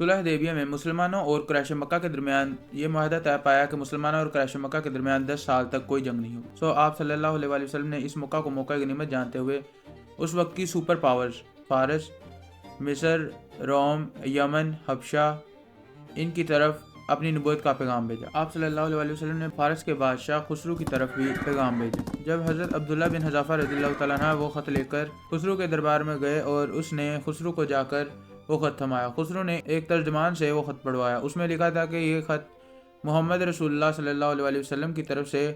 صلح حدیبیہ میں مسلمانوں اور قریش مکہ کے درمیان یہ معاہدہ طے پایا کہ مسلمانوں اور قریش مکہ کے درمیان 10 سال تک کوئی جنگ نہیں ہوگی۔ آپ صلی اللہ علیہ وسلم نے اس موقع کو موقع غنیمت جانتے ہوئے اس وقت کی سپر پاورز فارس، مصر، روم، یمن، حبشہ ان کی طرف اپنی نبوت کا پیغام بھیجا۔ آپ صلی اللہ علیہ وسلم نے فارس کے بادشاہ خسرو کی طرف بھی پیغام بھیجا۔ جب حضرت عبداللہ بن حذافہ رضی اللہ تعالیٰ عنہ وہ خط لے کر خسرو کے دربار میں گئے اور اس نے خسرو کو جا کر وہ خط تھمایا۔ خسرو نے ایک ترجمان سے وہ خط پڑھوایا۔ اس میں لکھا تھا کہ یہ خط محمد رسول اللہ صلی اللہ علیہ وسلم کی طرف سے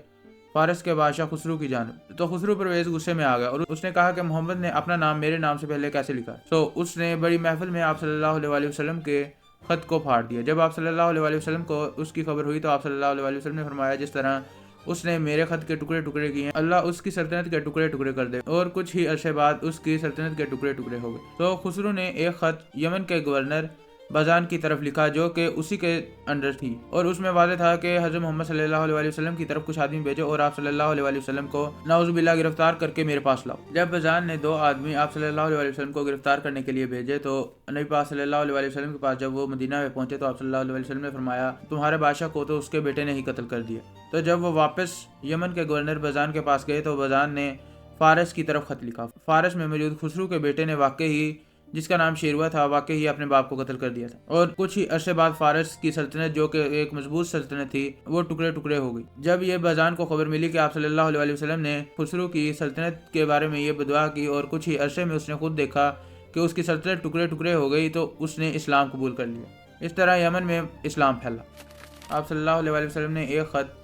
فارس کے بادشاہ خسرو کی جانب۔ تو خسرو پرویز غصے میں آ گیا اور اس نے کہا کہ محمد نے اپنا نام میرے نام سے پہلے کیسے لکھا۔ اس نے بڑی محفل میں آپ صلی اللہ علیہ وسلم کے خط کو پھاڑ دیا۔ جب آپ صلی اللہ علیہ وسلم کو اس کی خبر ہوئی تو آپ صلی اللہ علیہ وسلم نے فرمایا جس طرح اس نے میرے خط کے ٹکڑے ٹکڑے کیے ہیں اللہ اس کی سلطنت کے ٹکڑے ٹکڑے کر دے، اور کچھ ہی عرصے بعد اس کی سلطنت کے ٹکڑے ٹکڑے ہو گئے۔ تو خسرو نے ایک خط یمن کے گورنر بازان کی طرف لکھا جو کہ اسی کے انڈر تھی، اور اس میں واضح تھا کہ حضرت محمد صلی اللہ علیہ وسلم کی طرف کچھ آدمی بھیجو اور آپ صلی اللہ علیہ وسلم کو نعوذ باللہ گرفتار کر کے میرے پاس لاؤ۔ جب بازان نے 2 آدمی آپ صلی اللہ علیہ وسلم کو گرفتار کرنے کے لیے بھیجے تو نبی پاک صلی اللہ علیہ وسلم کے پاس جب وہ مدینہ میں پہنچے تو آپ صلی اللہ علیہ وسلم نے فرمایا تمہارے بادشاہ کو تو اس کے بیٹے نے ہی قتل کر دیا۔ تو جب وہ واپس یمن کے گورنر بازان کے پاس گئے تو بازان نے فارس کی طرف خط لکھا۔ فارس میں موجود خسرو کے بیٹے نے واقعی جس کا نام شیروا تھا واقعی اپنے باپ کو قتل کر دیا تھا، اور کچھ ہی عرصے بعد فارس کی سلطنت جو کہ ایک مضبوط سلطنت تھی وہ ٹکڑے ٹکڑے ہو گئی۔ جب یہ بازان کو خبر ملی کہ آپ صلی اللہ علیہ وسلم نے خسرو کی سلطنت کے بارے میں یہ بدعا کی اور کچھ ہی عرصے میں اس نے خود دیکھا کہ اس کی سلطنت ٹکڑے ٹکڑے ہو گئی تو اس نے اسلام قبول کر لیا۔ اس طرح یمن میں اسلام پھیلا۔ آپ صلی اللہ علیہ وسلم نے ایک خط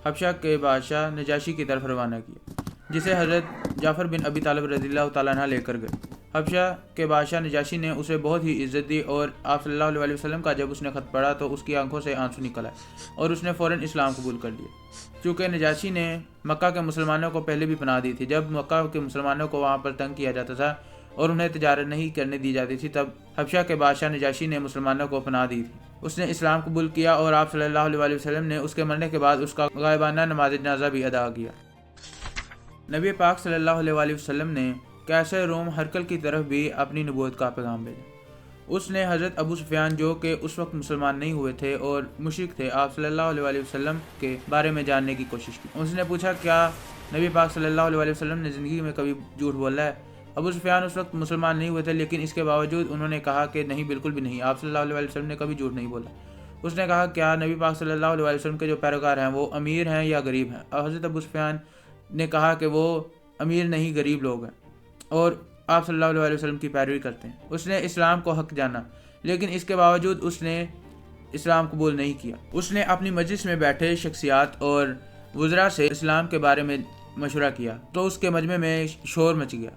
حبشہ کے بادشاہ نجاشی کی طرف روانہ کیا جسے حضرت جعفر بن ابی طالب رضی اللہ تعالیٰ عنہ لے کر گئے۔ حبشہ کے بادشاہ نجاشی نے اسے بہت ہی عزت دی اور آپ صلی اللہ علیہ وسلم کا جب اس نے خط پڑھا تو اس کی آنکھوں سے آنسو نکل آئے اور اس نے فوراً اسلام قبول کر لیا۔ چونکہ نجاشی نے مکہ کے مسلمانوں کو پہلے بھی پناہ دی تھی، جب مکہ کے مسلمانوں کو وہاں پر تنگ کیا جاتا تھا اور انہیں تجارت نہیں کرنے دی جاتی تھی، تب حبشہ کے بادشاہ نجاشی نے مسلمانوں کو پناہ دی تھی۔ اس نے اسلام قبول کیا اور آپ صلی اللہ علیہ وسلم نے اس کے مرنے کے بعد اس کا غائبانہ نماز جنازہ بھی ادا کیا۔ نبی پاک صلی اللہ علیہ وسلم نے قیصر روم ہرقل کی طرف بھی اپنی نبوت کا پیغام بھیجا۔ اس نے حضرت ابو سفیان جو کہ اس وقت مسلمان نہیں ہوئے تھے اور مشرک تھے آپ صلی اللہ علیہ وسلم کے بارے میں جاننے کی کوشش کی۔ اس نے پوچھا کیا نبی پاک صلی اللہ علیہ وسلم نے زندگی میں کبھی جھوٹ بولا ہے؟ ابو سفیان اس وقت مسلمان نہیں ہوئے تھے لیکن اس کے باوجود انہوں نے کہا کہ نہیں، بالکل بھی نہیں، آپ صلی اللہ علیہ وسلم نے کبھی جھوٹ نہیں بولا۔ اس نے کہا کیا نبی پاک صلی اللہ علیہ وسلم کے جو پیروکار ہیں وہ امیر ہیں یا غریب ہیں؟ اور حضرت ابو سفیان نے کہا کہ وہ امیر نہیں، غریب لوگ ہیں اور آپ صلی اللہ علیہ وسلم کی پیروی کرتے ہیں۔ اس نے اسلام کو حق جانا لیکن اس کے باوجود اس نے اسلام قبول نہیں کیا۔ اس نے اپنی مجلس میں بیٹھے شخصیات اور وزراء سے اسلام کے بارے میں مشورہ کیا تو اس کے مجمع میں شور مچ گیا،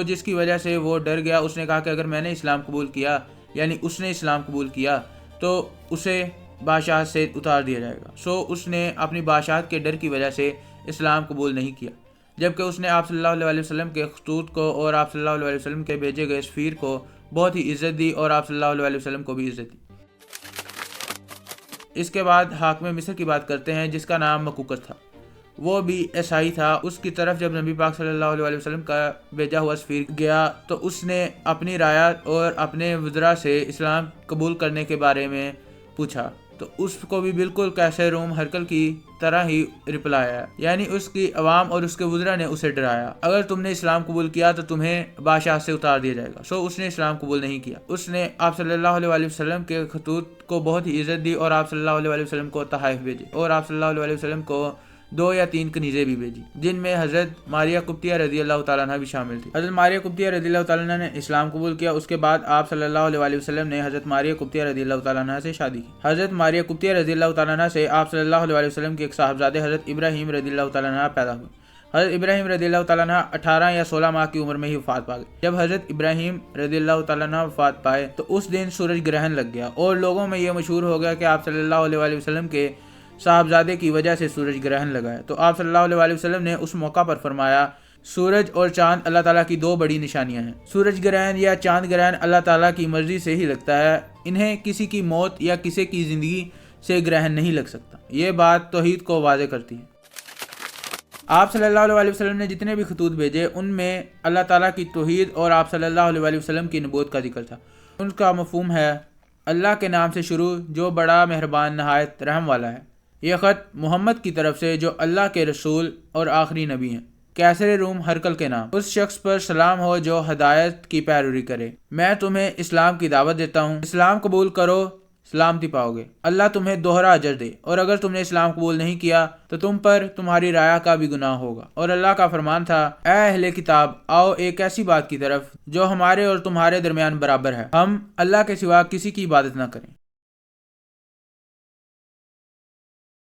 جس کی وجہ سے وہ ڈر گیا۔ اس نے کہا کہ اگر میں نے اسلام قبول کیا یعنی اس نے اسلام قبول کیا تو اسے بادشاہت سے اتار دیا جائے گا۔ اس نے اپنی بادشاہت کے ڈر کی وجہ سے اسلام قبول نہیں کیا، جبکہ اس نے آپ صلی اللہ علیہ وسلم کے خطوط کو اور آپ صلی اللہ علیہ وسلم کے بھیجے گئے سفیر کو بہت ہی عزت دی اور آپ صلی اللہ علیہ وسلم کو بھی عزت دی۔ اس کے بعد حاکم مصر کی بات کرتے ہیں جس کا نام مقوقس تھا، وہ بھی عیسائی تھا۔ اس کی طرف جب نبی پاک صلی اللہ علیہ وسلم کا بھیجا ہوا سفیر گیا تو اس نے اپنی رعایا اور اپنے وزراء سے اسلام قبول کرنے کے بارے میں پوچھا تو اس کو بھی بالکل قیصر روم ہرقل کی طرح ہی رپلائی آیا، یعنی اس کی عوام اور اس کے وزراء نے اسے ڈرایا اگر تم نے اسلام قبول کیا تو تمہیں بادشاہ سے اتار دیا جائے گا۔ اس نے اسلام قبول نہیں کیا۔ اس نے آپ صلی اللہ علیہ وسلم کے خطوط کو بہت ہی عزت دی اور آپ صلی اللہ علیہ وسلم کو تحائف بھیجے اور آپ صلی اللہ علیہ وسلم کو 2 یا 3 کنیزیں بھی بھیجی جن میں حضرت ماریہ قبطیہ رضی اللہ تعالیٰ عنہ بھی شامل تھی۔ حضرت ماریہ قبطیہ رضی اللہ تعالیٰ عنہ نے اسلام قبول کیا۔ اس کے بعد آپ صلی اللہ علیہ وسلم نے حضرت ماریہ قبطیہ رضی اللہ تعالیٰ عنہ سے شادی کی۔ حضرت ماریہ قبطیہ رضی اللہ تعالیٰ عنہ سے آپ صلی اللہ علیہ وسلم کے ایک صاحبزادے حضرت ابراہیم رضی اللہ تعالیٰ عنہ پیدا ہوئے۔ حضرت ابراہیم رضی اللہ تعالیٰ عنہ 18 یا 16 ماہ کی عمر میں ہی وفات پا گئے۔ جب حضرت ابراہیم رضی اللہ تعالیٰ عنہ وفات پائے تو اس دن سورج گرہن لگ گیا اور لوگوں میں یہ مشہور ہو گیا کہ آپ صلی اللہ علیہ وسلم کے صاحبزادے کی وجہ سے سورج گرہن لگا ہے۔ تو آپ صلی اللہ علیہ وسلم نے اس موقع پر فرمایا سورج اور چاند اللہ تعالیٰ کی 2 بڑی نشانیاں ہیں۔ سورج گرہن یا چاند گرہن اللہ تعالیٰ کی مرضی سے ہی لگتا ہے، انہیں کسی کی موت یا کسی کی زندگی سے گرہن نہیں لگ سکتا۔ یہ بات توحید کو واضح کرتی ہے۔ آپ صلی اللہ علیہ وسلم نے جتنے بھی خطوط بھیجے ان میں اللہ تعالیٰ کی توحید اور آپ صلی اللہ علیہ وسلم کی نبوت کا ذکر تھا۔ ان کا مفہوم ہے اللہ کے نام سے شروع جو بڑا مہربان نہایت رحم والا ہے۔ یہ خط محمد کی طرف سے جو اللہ کے رسول اور آخری نبی ہیں۔ کیسر روم ہرقل کے نام۔ اس شخص پر سلام ہو جو ہدایت کی پیروی کرے۔ میں تمہیں اسلام کی دعوت دیتا ہوں، اسلام قبول کرو، سلامتی پاؤ گے۔ اللہ تمہیں دوہرا اجر دے، اور اگر تم نے اسلام قبول نہیں کیا تو تم پر تمہاری رعایا کا بھی گناہ ہوگا۔ اور اللہ کا فرمان تھا، اے اہل کتاب، آؤ ایک ایسی بات کی طرف جو ہمارے اور تمہارے درمیان برابر ہے، ہم اللہ کے سوا کسی کی عبادت نہ کریں۔